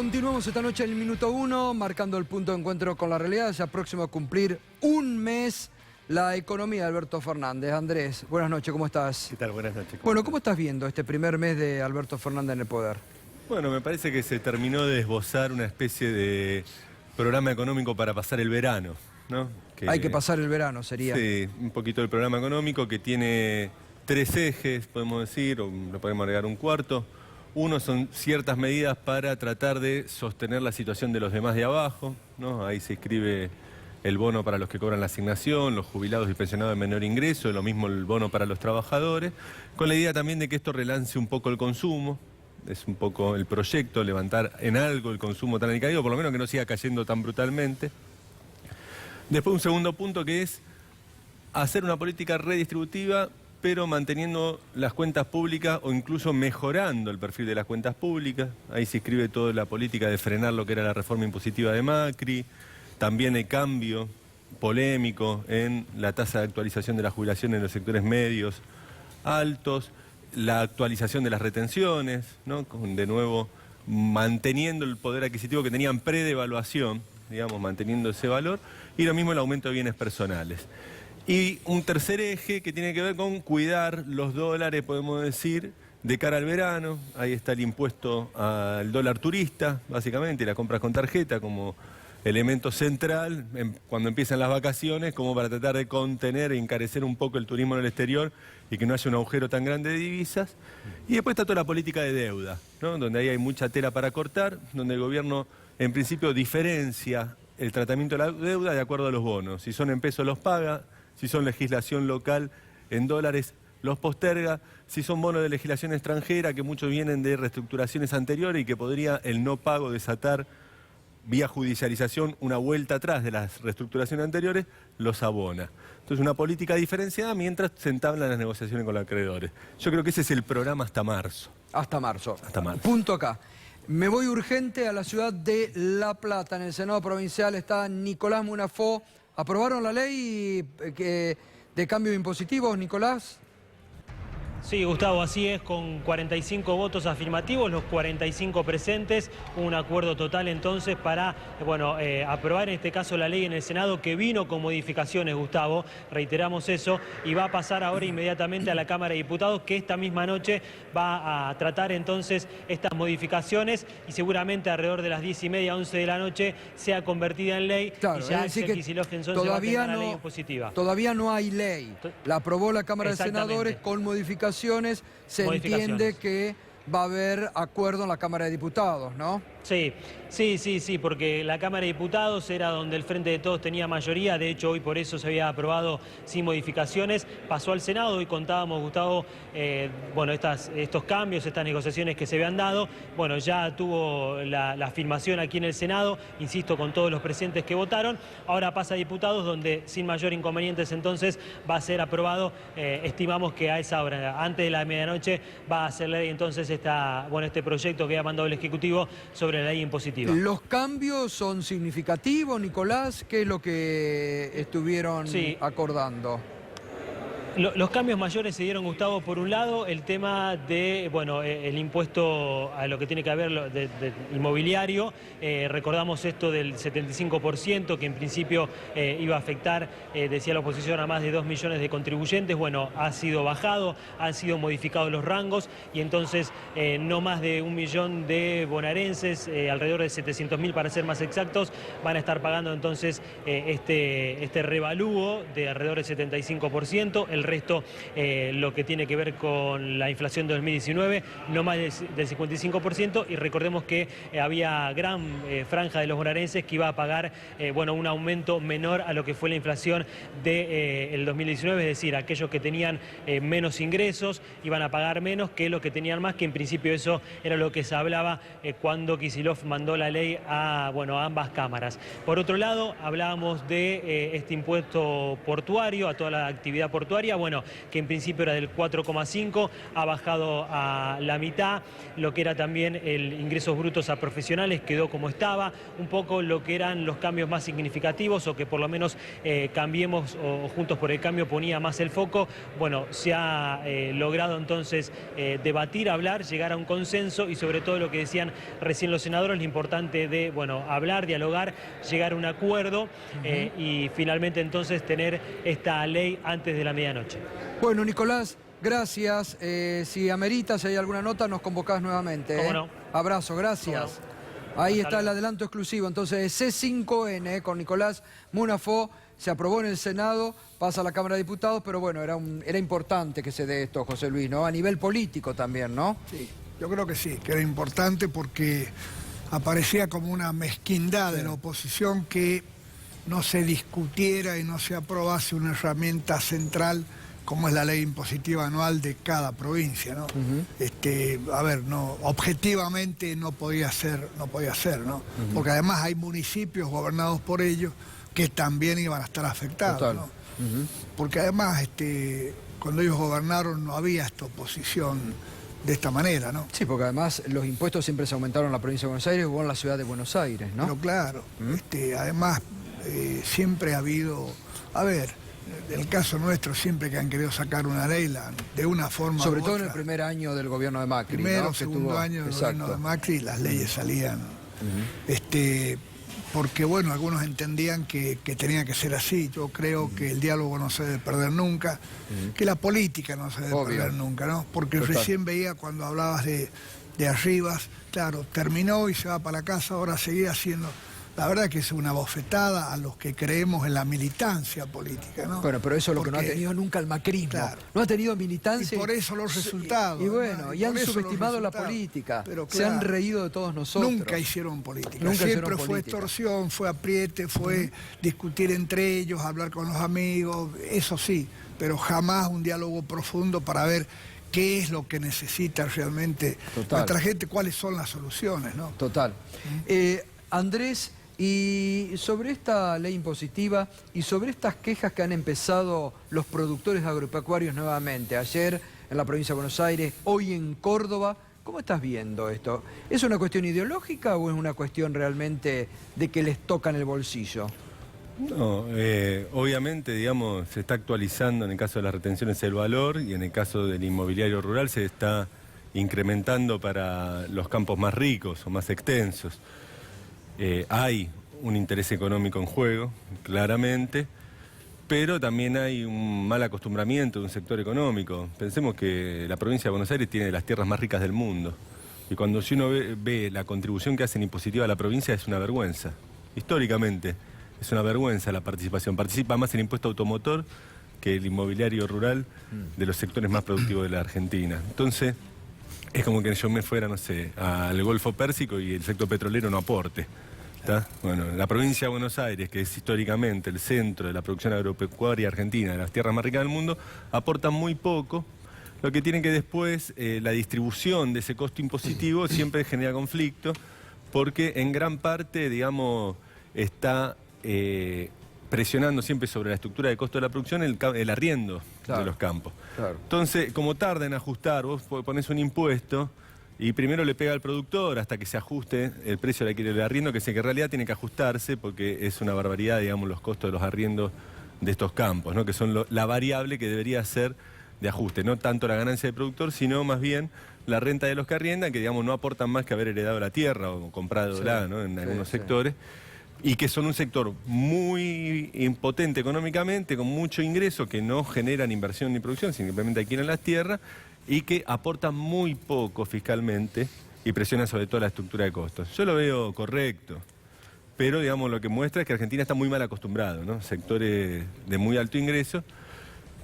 Continuamos esta noche en el minuto 1, marcando el punto de encuentro con la realidad, ya próximo a cumplir un mes la economía de Alberto Fernández. Andrés, buenas noches, ¿cómo estás? ¿Qué tal? Buenas noches. Bueno, ¿cómo estás viendo este primer mes de Alberto Fernández en el poder? Bueno, me parece que se terminó de esbozar una especie de programa económico para pasar el verano, ¿no? Hay que pasar el verano, sería. Sí, un poquito el programa económico que tiene 3 ejes, podemos decir, o le podemos agregar un cuarto. Uno son ciertas medidas para tratar de sostener la situación de los demás de abajo, ¿no? Ahí se inscribe el bono para los que cobran la asignación, los jubilados y pensionados de menor ingreso, lo mismo el bono para los trabajadores, con la idea también de que esto relance un poco el consumo. Es un poco el proyecto, levantar en algo el consumo tan alicaído, por lo menos que no siga cayendo tan brutalmente. Después un segundo punto que es hacer una política redistributiva, pero manteniendo las cuentas públicas o incluso mejorando el perfil de las cuentas públicas. Ahí se inscribe toda la política de frenar lo que era la reforma impositiva de Macri, también el cambio polémico en la tasa de actualización de la jubilación en los sectores medios altos, la actualización de las retenciones, ¿no? De nuevo manteniendo el poder adquisitivo que tenían pre-devaluación, digamos, manteniendo ese valor, y lo mismo el aumento de bienes personales. Y un tercer eje que tiene que ver con cuidar los dólares, podemos decir, de cara al verano. Ahí está el impuesto al dólar turista, básicamente, y las compras con tarjeta como elemento central cuando empiezan las vacaciones, como para tratar de contener e encarecer un poco el turismo en el exterior y que no haya un agujero tan grande de divisas. Y después está toda la política de deuda, ¿no? Donde ahí hay mucha tela para cortar, donde el gobierno en principio diferencia el tratamiento de la deuda de acuerdo a los bonos. Si son en pesos los paga, si son legislación local en dólares los posterga, si son bonos de legislación extranjera, que muchos vienen de reestructuraciones anteriores y que podría el no pago desatar vía judicialización una vuelta atrás de las reestructuraciones anteriores, los abona. Entonces una política diferenciada mientras se entablan las negociaciones con los acreedores. Yo creo que ese es el programa hasta marzo. Hasta marzo. Hasta marzo. Punto acá. Me voy urgente a la ciudad de La Plata. En el Senado Provincial está Nicolás Munafó. ¿Aprobaron la ley de cambios impositivos, Nicolás? Sí, Gustavo, así es, con 45 votos afirmativos, los 45 presentes, un acuerdo total entonces para, aprobar en este caso la ley en el Senado que vino con modificaciones, Gustavo, reiteramos eso, y va a pasar ahora inmediatamente a la Cámara de Diputados, que esta misma noche va a tratar entonces estas modificaciones y seguramente alrededor de las 10:30, 11 de la noche sea convertida en ley. Claro, y ya es decir que Kicillof entonces va a tener la ley impositiva. Todavía no hay ley, la aprobó la Cámara de Senadores con modificaciones. Se entiende que va a haber acuerdo en la Cámara de Diputados, ¿no? Sí, porque la Cámara de Diputados era donde el Frente de Todos tenía mayoría, de hecho hoy por eso se había aprobado sin modificaciones, pasó al Senado, hoy contábamos, Gustavo, estos cambios, estas negociaciones que se habían dado, ya tuvo la afirmación aquí en el Senado, insisto, con todos los presentes que votaron, ahora pasa a Diputados donde sin mayor inconvenientes entonces va a ser aprobado, estimamos que a esa hora, antes de la medianoche, va a ser ley entonces este proyecto que ha mandado el Ejecutivo sobre la ley impositiva. ¿Los cambios son significativos, Nicolás? ¿Qué es lo que estuvieron acordando? Los cambios mayores se dieron, Gustavo, por un lado, el tema de, el impuesto a lo que tiene que ver de inmobiliario. Recordamos esto del 75%, que en principio iba a afectar, decía la oposición, a más de 2 millones de contribuyentes. Ha sido bajado, han sido modificados los rangos y entonces no más de 1 millón de bonaerenses, alrededor de 700.000 para ser más exactos, van a estar pagando entonces este revalúo de alrededor del 75%. El resto, lo que tiene que ver con la inflación de 2019, no más del 55%, y recordemos que había gran franja de los bonaerenses que iba a pagar un aumento menor a lo que fue la inflación del 2019, es decir, aquellos que tenían menos ingresos iban a pagar menos que los que tenían más, que en principio eso era lo que se hablaba cuando Kicillof mandó la ley a ambas cámaras. Por otro lado, hablábamos de este impuesto portuario, a toda la actividad portuaria, media, bueno, que en principio era del 4,5, ha bajado a la mitad. Lo que era también el ingresos brutos a profesionales quedó como estaba. Un poco lo que eran los cambios más significativos, o que por lo menos Cambiemos o Juntos por el Cambio ponía más el foco. Bueno, se ha logrado entonces debatir, hablar, llegar a un consenso, y sobre todo lo que decían recién los senadores, lo importante de, bueno, hablar, dialogar, llegar a un acuerdo y finalmente entonces tener esta ley antes de la medianoche. Bueno, Nicolás, gracias. Si ameritas, si hay alguna nota, nos convocás nuevamente. ¿Cómo no? Abrazo, gracias. Ahí está el adelanto exclusivo, entonces C5N con Nicolás Munafó, se aprobó en el Senado, pasa a la Cámara de Diputados, pero bueno, era importante que se dé esto, José Luis, ¿no? A nivel político también, ¿no? Sí, yo creo que sí, que era importante porque aparecía como una mezquindad de la oposición que no se discutiera y no se aprobase una herramienta central como es la ley impositiva anual de cada provincia, ¿no? A ver, no, objetivamente no podía ser, ¿no? Porque además hay municipios gobernados por ellos que también iban a estar afectados, total, ¿no? Porque además, cuando ellos gobernaron no había esta oposición de esta manera, ¿no? Sí, porque además los impuestos siempre se aumentaron en la provincia de Buenos Aires o en la ciudad de Buenos Aires, ¿no? Pero claro, además siempre ha habido, a ver, en el caso nuestro, siempre que han querido sacar una ley, de una forma Sobre u todo en otra, el primer año del gobierno de Macri, primero, ¿no? segundo año del gobierno de Macri, las leyes salían, porque bueno, algunos entendían que tenía que ser así. Yo creo que el diálogo no se debe perder nunca, que la política no se debe perder nunca, ¿no? Porque recién veía cuando hablabas de Arribas, claro, terminó y se va para la casa, ahora seguía haciendo. La verdad que es una bofetada a los que creemos en la militancia política, ¿no? Bueno, pero eso es lo que no ha tenido nunca el macrismo. Claro. No ha tenido militancia. Y por eso los resultados. Y bueno, ¿no? y han subestimado la política. Pero se han reído de todos nosotros. Nunca hicieron política. Nunca Siempre fue política. extorsión, fue apriete, fue discutir entre ellos, hablar con los amigos, eso sí, pero jamás un diálogo profundo para ver qué es lo que necesita realmente nuestra gente, cuáles son las soluciones, ¿no? Total. Andrés, y sobre esta ley impositiva y sobre estas quejas que han empezado los productores agropecuarios nuevamente, ayer en la provincia de Buenos Aires, hoy en Córdoba, ¿cómo estás viendo esto? ¿Es una cuestión ideológica o es una cuestión realmente de que les tocan el bolsillo? No, obviamente, digamos, se está actualizando en el caso de las retenciones el valor, y en el caso del inmobiliario rural se está incrementando para los campos más ricos o más extensos. Hay un interés económico en juego, claramente, pero también hay un mal acostumbramiento de un sector económico. Pensemos que la provincia de Buenos Aires tiene las tierras más ricas del mundo, y cuando si uno ve la contribución que hacen impositiva a la provincia, es una vergüenza. Históricamente es una vergüenza la participación. Participa más el impuesto automotor que el inmobiliario rural de los sectores más productivos de la Argentina. Entonces, es como que yo me fuera, no sé, al Golfo Pérsico y el sector petrolero no aporte. ¿Está? Bueno, la provincia de Buenos Aires, que es históricamente el centro de la producción agropecuaria argentina, de las tierras más ricas del mundo, aporta muy poco, lo que tiene que después la distribución de ese costo impositivo siempre genera conflicto, porque en gran parte, digamos, está presionando siempre sobre la estructura de costo de la producción el arriendo de los campos. Claro. Entonces, como tarda en ajustar, vos ponés un impuesto y primero le pega al productor hasta que se ajuste el precio del arriendo, que sé que en realidad tiene que ajustarse porque es una barbaridad, digamos, los costos de los arriendos de estos campos, ¿no? Que son la variable que debería ser de ajuste, no tanto la ganancia del productor, sino más bien la renta de los que arriendan, que digamos no aportan más que haber heredado la tierra o comprado ¿no? En algunos sectores, y que son un sector muy impotente económicamente, con mucho ingreso, que no generan inversión ni producción, simplemente adquieren las tierras, y que aportan muy poco fiscalmente y presionan sobre todo la estructura de costos. Yo lo veo correcto, pero digamos lo que muestra es que Argentina está muy mal acostumbrado, ¿no? Sectores de muy alto ingreso,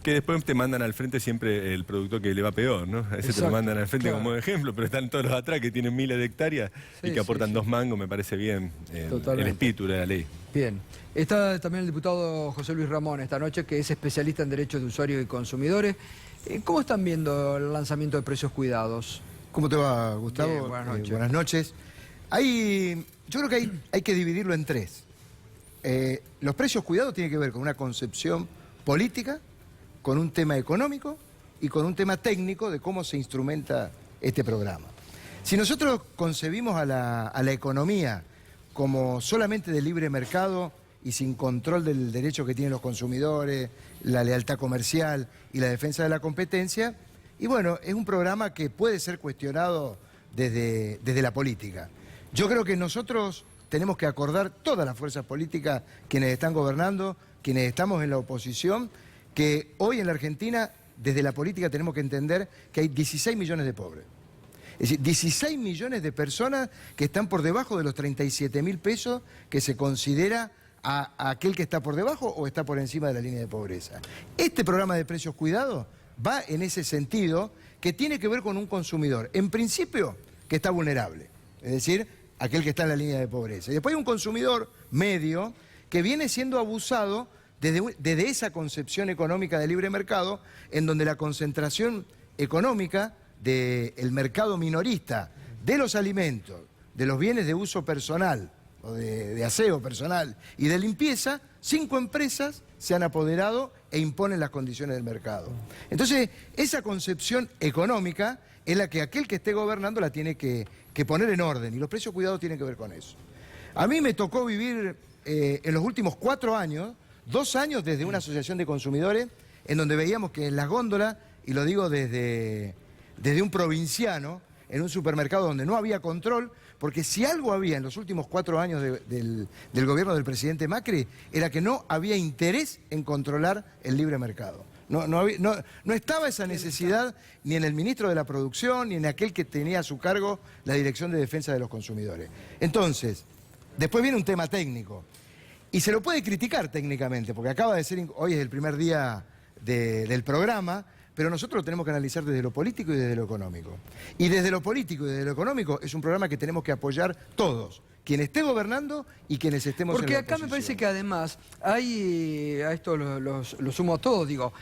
que después te mandan al frente siempre el productor que le va peor, ¿no? A ese te lo mandan al frente como ejemplo, pero están todos los atrás que tienen miles de hectáreas y que aportan 2 mangos, me parece bien el espíritu de la ley. Bien. Está también el diputado José Luis Ramón esta noche, que es especialista en derechos de usuarios y consumidores. ¿Cómo están viendo el lanzamiento de precios cuidados? ¿Cómo te va, Gustavo? Bien, buenas noches. Buenas noches. Yo creo que hay que dividirlo en 3. Los precios cuidados tienen que ver con una concepción política, con un tema económico y con un tema técnico de cómo se instrumenta este programa. Si nosotros concebimos a la economía como solamente de libre mercado y sin control del derecho que tienen los consumidores, la lealtad comercial y la defensa de la competencia, y bueno, es un programa que puede ser cuestionado desde la política. Yo creo que nosotros tenemos que acordar, todas las fuerzas políticas, quienes están gobernando, quienes estamos en la oposición, que hoy en la Argentina, desde la política, tenemos que entender que hay 16 millones de pobres. Es decir, 16 millones de personas que están por debajo de los 37.000 pesos que se considera a aquel que está por debajo o está por encima de la línea de pobreza. Este programa de precios cuidados va en ese sentido, que tiene que ver con un consumidor, en principio, que está vulnerable, es decir, aquel que está en la línea de pobreza. Y después hay un consumidor medio que viene siendo abusado desde esa concepción económica de libre mercado, en donde la concentración económica del mercado minorista, de los alimentos, de los bienes de uso personal, o de aseo personal y de limpieza, 5 empresas se han apoderado e imponen las condiciones del mercado. Entonces, esa concepción económica es la que aquel que esté gobernando la tiene que poner en orden, y los precios cuidados tienen que ver con eso. A mí me tocó vivir en los últimos 4 años, 2 años desde una asociación de consumidores, en donde veíamos que en las góndolas, y lo digo desde un provinciano, en un supermercado donde no había control, porque si algo había en los últimos 4 años del gobierno del presidente Macri, era que no había interés en controlar el libre mercado. No estaba esa necesidad ni en el ministro de la Producción, ni en aquel que tenía a su cargo la Dirección de Defensa de los Consumidores. Entonces, después viene un tema técnico, y se lo puede criticar técnicamente, porque acaba de ser, hoy es el primer día del programa, pero nosotros lo tenemos que analizar desde lo político y desde lo económico. Y desde lo político y desde lo económico es un programa que tenemos que apoyar todos, quien esté gobernando y quienes estemos en la oposición. Porque acá me parece que además hay, a esto lo sumo a todo, digo,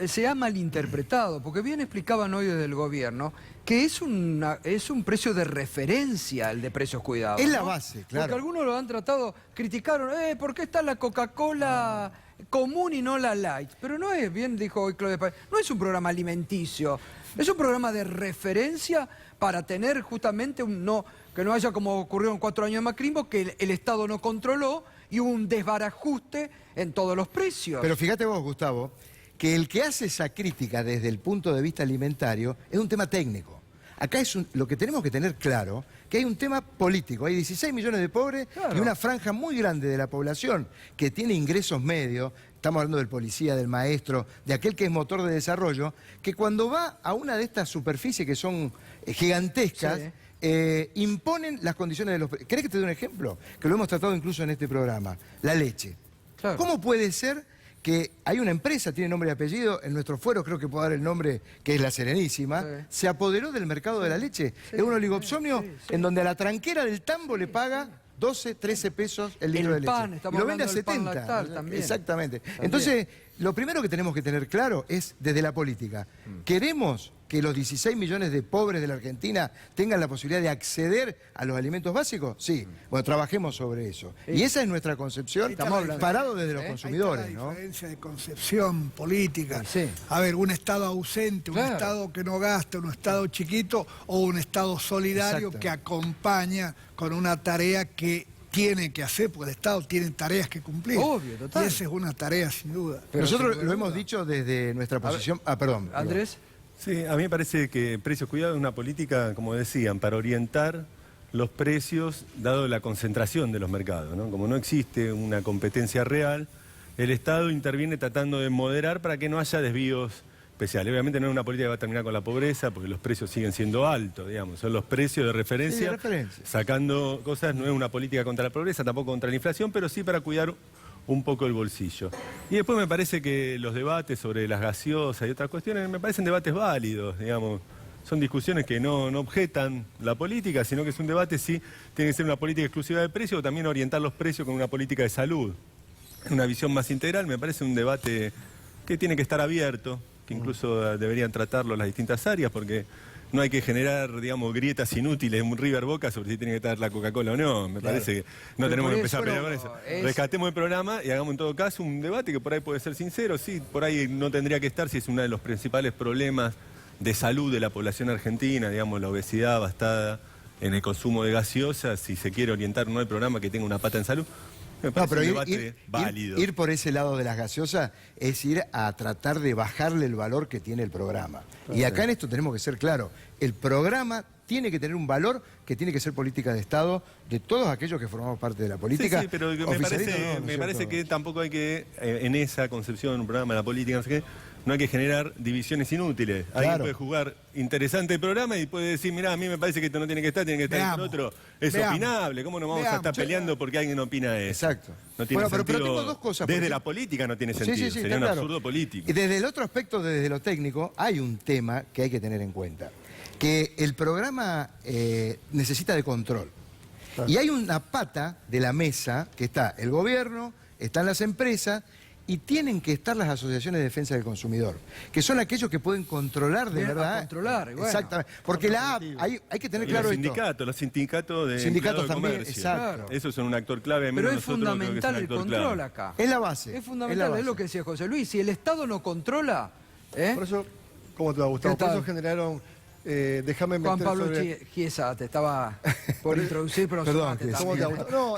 se ha malinterpretado, porque bien explicaban hoy desde el gobierno que es un precio de referencia el de precios cuidados. Es la ¿no? base, claro. Porque algunos lo han tratado, criticaron, ¿por qué está la Coca-Cola común y no la light? Pero no es, bien dijo hoy Claudia Paz, no es un programa alimenticio, es un programa de referencia para tener justamente que no haya como ocurrió en 4 años de macrismo, que el Estado no controló y hubo un desbarajuste en todos los precios. Pero fíjate vos, Gustavo, que el que hace esa crítica desde el punto de vista alimentario es un tema técnico. Acá lo que tenemos que tener claro, que hay un tema político. Hay 16 millones de pobres, claro, y una franja muy grande de la población que tiene ingresos medios, estamos hablando del policía, del maestro, de aquel que es motor de desarrollo, que cuando va a una de estas superficies que son gigantescas, sí, imponen las condiciones de los precios. ¿Querés que te dé un ejemplo? Que lo hemos tratado incluso en este programa. La leche. Claro. ¿Cómo puede ser que hay una empresa, tiene nombre y apellido, en nuestro fuero creo que puedo dar el nombre, que es La Serenísima, sí, se apoderó del mercado de la leche? Sí, es un oligopsonio, sí, en donde a la tranquera del tambo le paga 12, 13 pesos el litro de leche. Y lo vende a 70. Lactal, también. Exactamente. También. Entonces, lo primero que tenemos que tener claro es desde la política. ¿Queremos que los 16 millones de pobres de la Argentina tengan la posibilidad de acceder a los alimentos básicos? Sí. Bueno, trabajemos sobre eso. Sí. Y esa es nuestra concepción, parado desde los consumidores. Hay la diferencia de concepción política. Sí. A ver, un Estado ausente, un Estado que no gasta, un Estado chiquito o un Estado solidario que acompaña con una tarea que tiene que hacer, porque el Estado tiene tareas que cumplir. Obvio, total. Y esa es una tarea sin duda. Pero nosotros lo hemos dicho desde nuestra posición... perdón. Andrés. Sí, a mí me parece que precios cuidados es una política, como decían, para orientar los precios dado la concentración de los mercados, ¿no? Como no existe una competencia real, el Estado interviene tratando de moderar para que no haya desvíos especiales. Obviamente no es una política que va a terminar con la pobreza, porque los precios siguen siendo altos, digamos, son los precios de referencia, sí, de referencia. Sacando cosas, no es una política contra la pobreza, tampoco contra la inflación, pero sí para cuidar un poco el bolsillo. Y después me parece que los debates sobre las gaseosas y otras cuestiones me parecen debates válidos, digamos. Son discusiones que no objetan la política, sino que es un debate si tiene que ser una política exclusiva de precios o también orientar los precios con una política de salud. Una visión más integral me parece un debate que tiene que estar abierto, que incluso deberían tratarlo las distintas áreas, porque no hay que generar, digamos, grietas inútiles, un River Boca sobre si tiene que estar la Coca-Cola o no. Me parece que no Pero tenemos por que empezar a eso pelear con eso. es- Rescatemos el programa y hagamos en todo caso un debate que por ahí puede ser sincero. Sí, por ahí no tendría que estar si es uno de los principales problemas de salud de la población argentina, digamos, la obesidad bastada en el consumo de gaseosas. Si se quiere orientar no el programa que tenga una pata en salud. Me No, parece pero un debate válido. ir por ese lado de las gaseosas es ir a tratar de bajarle el valor que tiene el programa. Y acá en esto tenemos que ser claros. El programa tiene que tener un valor que tiene que ser política de Estado de todos aquellos que formamos parte de la política. Sí, pero me Oficialista parece, no, ¿no es me parece cierto? que tampoco hay que, en esa concepción, un programa de la política, no sé qué, no hay que generar divisiones inútiles. Alguien Claro. puede jugar interesante el programa y puede decir, mirá, a mí me parece que esto no tiene que estar, tiene que estar Veamos. con otro. Es Veamos. opinable, ¿cómo nos vamos a Veamos. estar peleando porque alguien opina eso? Exacto. No tiene Bueno, pero sentido. tengo dos cosas. Desde porque- la política no tiene Sí, sentido, sí, sí, sería está un claro. absurdo político. Y desde el otro aspecto, desde lo técnico, hay un tema que hay que tener en cuenta. Que el programa necesita de control. Y hay una pata de la mesa que está el gobierno, están las empresas y tienen que estar las asociaciones de defensa del consumidor, que son aquellos que pueden controlar de Bien, a verdad. controlar, y bueno. Exactamente. Porque la app, hay que tener Y claro los esto. sindicatos de Sindicatos empleados de también, comercio. exacto. Esos son un actor clave. al Pero menos es nosotros creo que fundamental un el actor control clave. acá. Es la base. Es fundamental, la es lo base. que decía José Luis. Si el Estado no controla, ¿eh? Por eso, ¿cómo te va, Gustavo? ¿Qué Por tal? eso generaron, déjame Juan meter Pablo sobre... Chiesa te estaba por introducir, pero Perdón, sumate que ¿Cómo te va, también. Gustavo? No,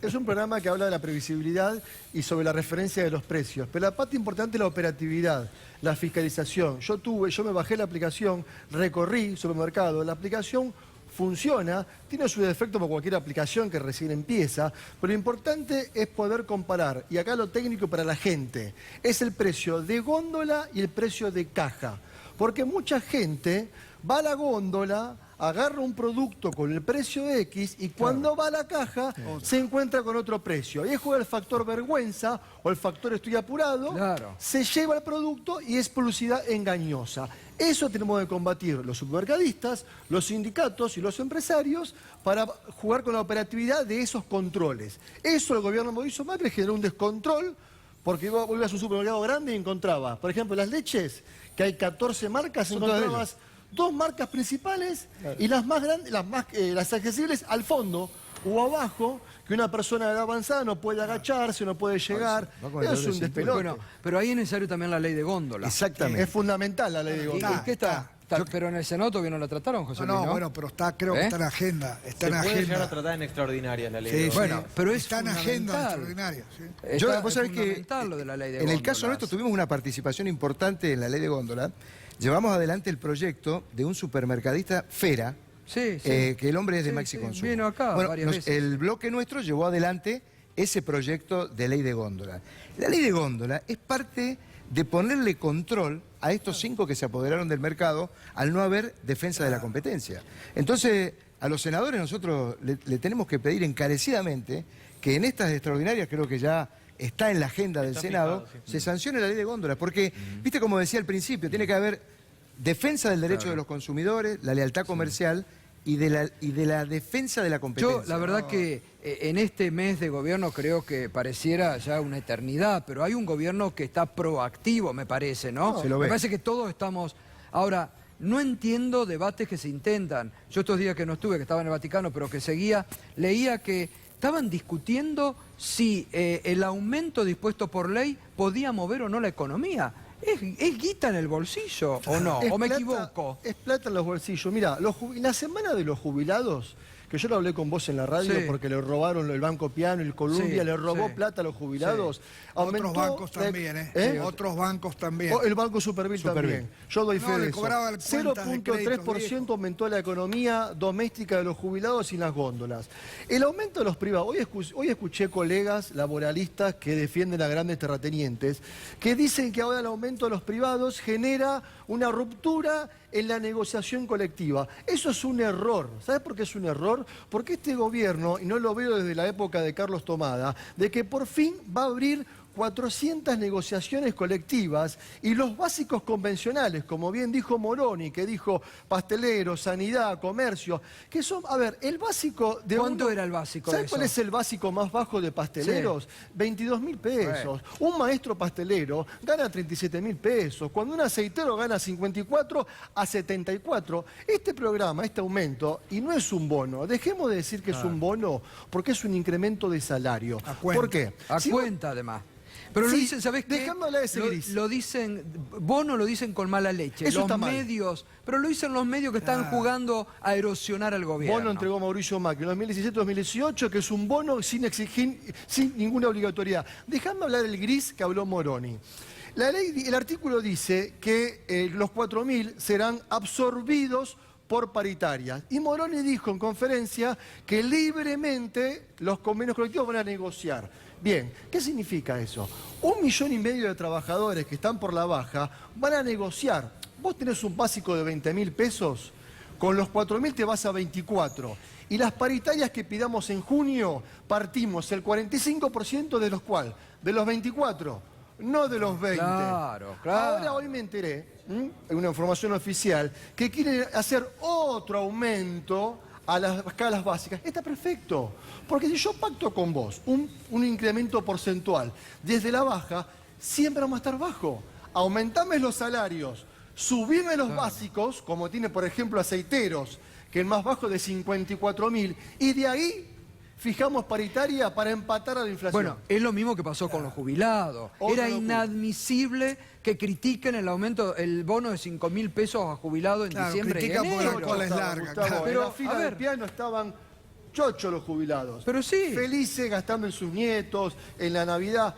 es un programa que habla de la previsibilidad y sobre la referencia de los precios. Pero la parte importante es la operatividad, la fiscalización. Yo me bajé la aplicación, recorrí supermercado, la aplicación funciona, tiene su defecto como cualquier aplicación que recién empieza, pero lo importante es poder comparar, y acá lo técnico para la gente, es el precio de góndola y el precio de caja. Porque mucha gente va a la góndola, agarra un producto con el precio X y cuando va a la caja se encuentra con otro precio. Ahí juega el factor vergüenza o el factor estoy apurado, Claro. se lleva el producto y es publicidad engañosa. Eso tenemos que combatir los supermercadistas, los sindicatos y los empresarios para jugar con la operatividad de esos controles. Eso el gobierno Mauricio Macri generó un descontrol porque vos ibas a un supermercado grande y encontrabas, por ejemplo, las leches, que hay 14 marcas, Son todas de encontrabas dos marcas principales y las más grandes, las accesibles al fondo o abajo, que una persona de edad avanzada no puede agacharse, no puede llegar. va con el Eso es doble un cintura. despelote. Bueno, pero ahí es necesario también la ley de góndola. Exactamente. Es fundamental la ley de ¿Y góndola. qué está? Pero en el Senado todavía no la trataron, José No, Luis, ¿no? bueno, pero creo que ¿Eh? está en agenda. Está Se en puede llegar a agenda. tratar en extraordinaria la ley. Sí, de sí. góndola. Bueno, pero es está en agenda fundamental. extraordinaria. Sí. Está- Vos sabés es que fundamental lo de la ley de en el caso góndolas. nuestro tuvimos una participación importante en la ley de góndola. Llevamos adelante el proyecto de un supermercadista Fera, Sí, sí. que el hombre es de Sí, Maxi sí, Consumo. vino acá Bueno, varias veces. el bloque nuestro llevó adelante ese proyecto de ley de góndola. La ley de góndola es parte de ponerle control a estos 5 que se apoderaron del mercado al no haber defensa de la competencia. Entonces, a los senadores nosotros le tenemos que pedir encarecidamente que en estas extraordinarias, creo que ya está en la agenda del Está Senado, fijado, sí. se sancione la ley de góndola. Porque, viste como decía al principio, tiene que haber defensa del derecho de los consumidores, la lealtad comercial y de la defensa de la competencia. Yo, la verdad que en este mes de gobierno creo que pareciera ya una eternidad, pero hay un gobierno que está proactivo, me parece, ¿no? Se lo ve. Me parece que todos estamos... Ahora, no entiendo debates que se intentan. Yo estos días que no estuve, que estaba en el Vaticano, pero que seguía, leía que estaban discutiendo si el aumento dispuesto por ley podía mover o no la economía. ¿Es guita en el bolsillo o no? Es ¿O me plata- equivoco? Es plata en los bolsillos. Mira, la semana de los jubilados, que yo lo hablé con vos en la radio Sí. porque le robaron el Banco Piano y el Columbia, Sí, le robó sí. plata a los jubilados. Aumentó Otros bancos la- también, ¿eh? ¿Eh? Otros bancos también. El Banco Superville también. Yo doy No, fe de le eso. cobraban cuentas de créditos 0.3% aumentó la economía doméstica de los jubilados sin las góndolas. El aumento de los privados. Hoy escuché colegas laboralistas que defienden a grandes terratenientes que dicen que ahora el aumento de los privados genera una ruptura en la negociación colectiva. Eso es un error. ¿Sabes por qué es un error? Porque este gobierno, y no lo veo desde la época de Carlos Tomada, de que por fin va a abrir 400 negociaciones colectivas y los básicos convencionales, como bien dijo Moroni, que dijo pastelero, sanidad, comercio, que son, a ver, el básico de ¿Cuánto era el básico de ¿Sabes cuál eso? es el básico más bajo de pasteleros? 22.000 pesos. Un maestro pastelero gana 37.000 pesos. Cuando un aceitero gana 54 a 74. Este programa, este aumento, y no es un bono, dejemos de decir que es un bono, porque es un incremento de salario. A cuenta. ¿Por qué? A Si cuenta, además. Pero lo Sí, dicen, ¿sabés qué? dejando hablar de ese gris. Lo dicen, bono lo dicen con mala leche. Eso los está mal. medios, pero lo dicen los medios que están jugando a erosionar al gobierno. Bono entregó Mauricio Macri en 2017-2018, que es un bono sin ninguna obligatoriedad. Dejando hablar del gris que habló Moroni. La ley, el artículo dice que los 4.000 serán absorbidos por paritarias. Y Moroni dijo en conferencia que libremente los convenios colectivos van a negociar. Bien, ¿qué significa eso? 1,5 millones de trabajadores que están por la baja van a negociar. Vos tenés un básico de 20.000 pesos, con los 4.000 te vas a 24. Y las paritarias que pidamos en junio, partimos el 45% de los cuales, de los 24, no de los 20. Claro. Ahora hoy me enteré, en una información oficial, que quieren hacer otro aumento a las escalas básicas. Está perfecto, porque si yo pacto con vos un incremento porcentual desde la baja, siempre vamos a estar bajo. Aumentame los salarios, subime los básicos, como tiene por ejemplo aceiteros, que el más bajo de 54.000, y de ahí fijamos paritaria para empatar a la inflación. Bueno, es lo mismo que pasó con los jubilados. Otra Era locura. inadmisible que critiquen el aumento, el bono de 5.000 pesos a jubilados en Claro, diciembre y critican porque la enero. cola es larga, Gustavo, claro. en Pero, la fila a del ver. piano estaban chochos los jubilados. Pero sí. Felices gastando en sus nietos, en la Navidad,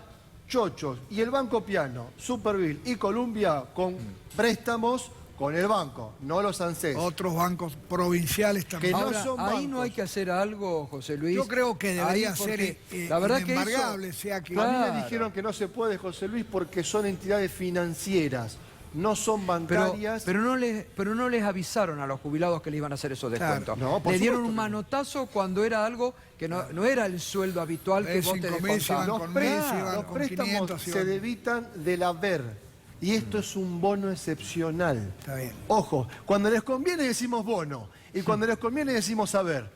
chochos. Y el Banco Piano, Superville y Columbia con préstamos con el banco, no los ANSES. Otros bancos provinciales también. Que no Ahora, son ahí no bancos. hay que hacer algo, José Luis. Yo creo que debería Ahí, porque ser la verdad que eso- inembargable, sea que... A mí Claro. me dijeron que no se puede, José Luis, porque son entidades financieras, no son Pero, bancarias. pero no les avisaron a los jubilados que le iban a hacer esos Claro. descuentos. No, por le dieron supuesto un que no. manotazo cuando era algo que no era el sueldo habitual que De vos te 5 meses descontabas. iban Los, con pré- mes, iban los con préstamos 500, se iban- debitan del haber. Y esto es un bono excepcional. Está bien. Ojo, cuando les conviene decimos bono. Y cuando les conviene decimos haber.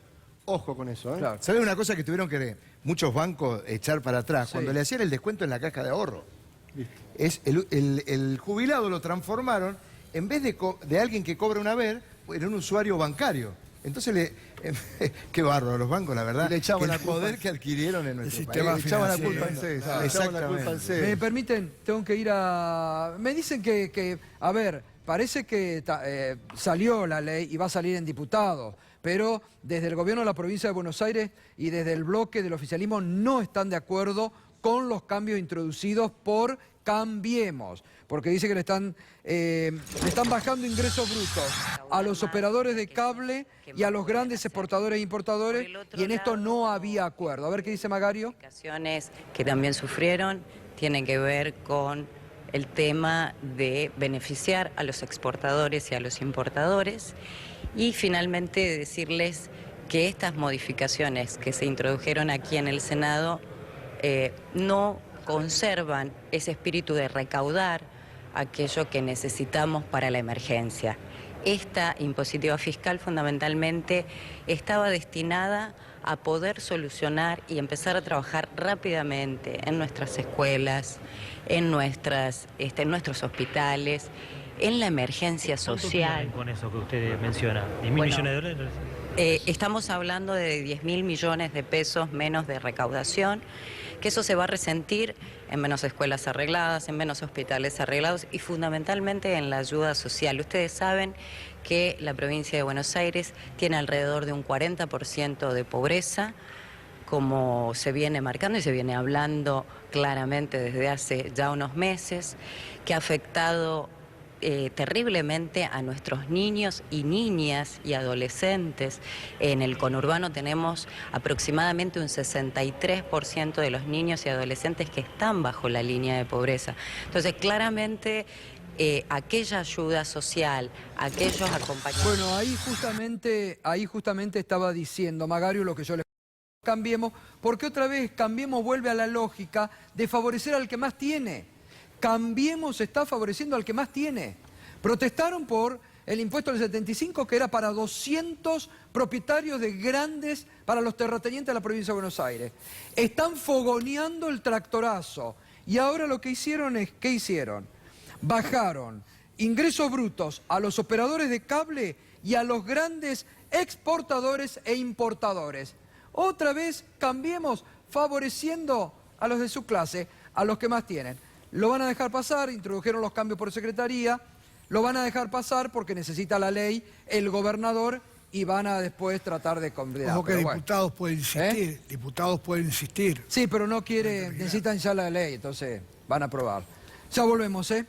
Ojo con eso, ¿eh? Claro. ¿Sabes una cosa que tuvieron que muchos bancos echar para atrás? Sí. Cuando le hacían el descuento en la caja de ahorro. Es el jubilado lo transformaron, en vez de alguien que cobra un haber, en un usuario bancario. Entonces, qué bárbaro los bancos, la verdad. Y le echaban que la el culpa. poder que adquirieron en nuestro sistema país. Le echaban la financiero. culpa al CES. Claro, Le echaban la culpa al exactamente. CES. ¿Me permiten? Tengo que ir a... Me dicen que a ver, parece que salió la ley y va a salir en diputados, pero desde el gobierno de la provincia de Buenos Aires y desde el bloque del oficialismo no están de acuerdo con los cambios introducidos por Cambiemos, porque dice que le están bajando ingresos brutos a los operadores de cable y a los grandes exportadores e importadores, y en esto no había acuerdo. A ver qué dice Magario. Modificaciones que también sufrieron tienen que ver con el tema de beneficiar a los exportadores y a los importadores, y finalmente decirles que estas modificaciones que se introdujeron aquí en el Senado no conservan ese espíritu de recaudar aquello que necesitamos para la emergencia. Esta impositiva fiscal fundamentalmente estaba destinada a poder solucionar y empezar a trabajar rápidamente en nuestras escuelas, en nuestros hospitales, en la emergencia ¿Cuánto social. tienen con eso que usted menciona? ¿10.000 Bueno, millones de dólares? Estamos hablando de 10.000 millones de pesos menos de recaudación, que eso se va a resentir en menos escuelas arregladas, en menos hospitales arreglados y fundamentalmente en la ayuda social. Ustedes saben que la provincia de Buenos Aires tiene alrededor de un 40% de pobreza, como se viene marcando y se viene hablando claramente desde hace ya unos meses, que ha afectado terriblemente a nuestros niños y niñas y adolescentes. En el conurbano tenemos aproximadamente un 63% de los niños y adolescentes que están bajo la línea de pobreza. Entonces, claramente, aquella ayuda social, aquellos acompañamientos... Bueno, ahí justamente estaba diciendo Magario lo que yo le... Cambiemos, porque otra vez Cambiemos vuelve a la lógica de favorecer al que más tiene. Cambiemos está favoreciendo al que más tiene. Protestaron por el impuesto del 75, que era para 200 propietarios de grandes, para los terratenientes de la provincia de Buenos Aires. Están fogoneando el tractorazo. Y ahora lo que hicieron es, ¿qué hicieron? Bajaron ingresos brutos a los operadores de cable y a los grandes exportadores e importadores. Otra vez Cambiemos favoreciendo a los de su clase, a los que más tienen. Lo van a dejar pasar, introdujeron los cambios por secretaría, lo van a dejar pasar porque necesita la ley el gobernador y van a después tratar de condenar. Ojo que diputados pueden insistir, diputados pueden insistir. Sí, pero no quiere, necesitan ya la ley, entonces van a aprobar. Ya volvemos, ¿eh?